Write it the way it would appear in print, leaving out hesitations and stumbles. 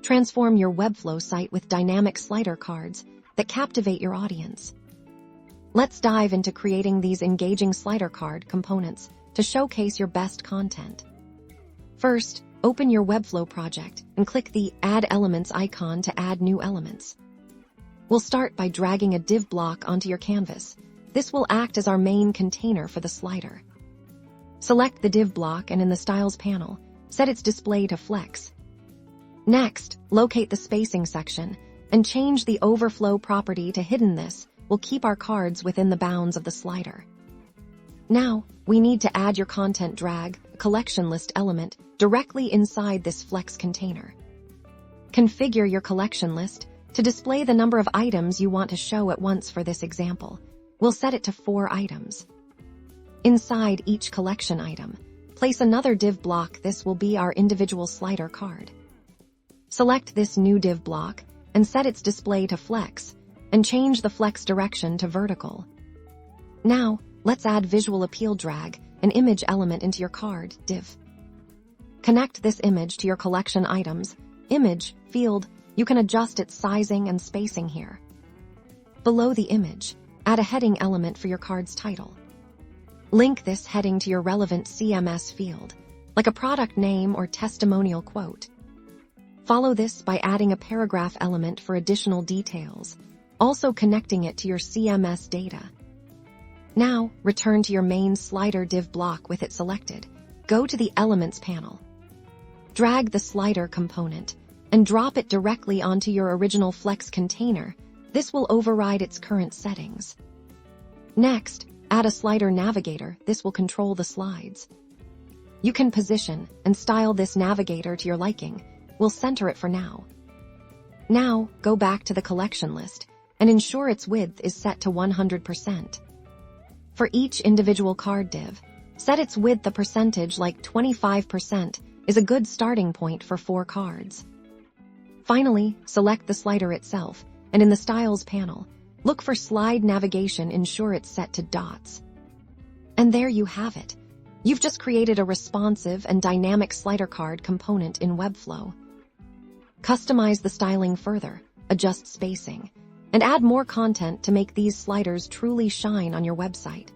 Transform your Webflow site with dynamic slider cards that captivate your audience. Let's dive into creating these engaging slider card components to showcase your best content. First, open your Webflow project and click the Add Elements icon to add new elements. We'll start by dragging a div block onto your canvas. This will act as our main container for the slider. Select the div block and in the Styles panel, set its display to flex. Next, locate the spacing section and change the Overflow property to hidden. This will keep our cards within the bounds of the slider. Now, we need to add your content drag, a collection list element, directly inside this flex container. Configure your collection list to display the number of items you want to show at once. For this example, we'll set it to 4 items. Inside each collection item, place another div block. This will be our individual slider card. Select this new div block and set its display to flex, and change the flex direction to vertical. Now, let's add visual appeal. Drag an image element into your card div. Connect this image to your collection items image field. You can adjust its sizing and spacing here. Below the image, add a heading element for your card's title. Link this heading to your relevant CMS field, like a product name or testimonial quote. Follow this by adding a paragraph element for additional details, also connecting it to your CMS data. Now, return to your main slider div block with it selected. Go to the Elements panel. Drag the slider component and drop it directly onto your original flex container. This will override its current settings. Next, add a slider navigator. This will control the slides. You can position and style this navigator to your liking. We'll center it for now. Now, go back to the collection list and ensure its width is set to 100%. For each individual card div, set its width a percentage like 25% is a good starting point for 4 cards. Finally, select the slider itself, and in the Styles panel, look for slide navigation. Ensure it's set to dots. And there you have it. You've just created a responsive and dynamic slider card component in Webflow. Customize the styling further, adjust spacing, and add more content to make these sliders truly shine on your website.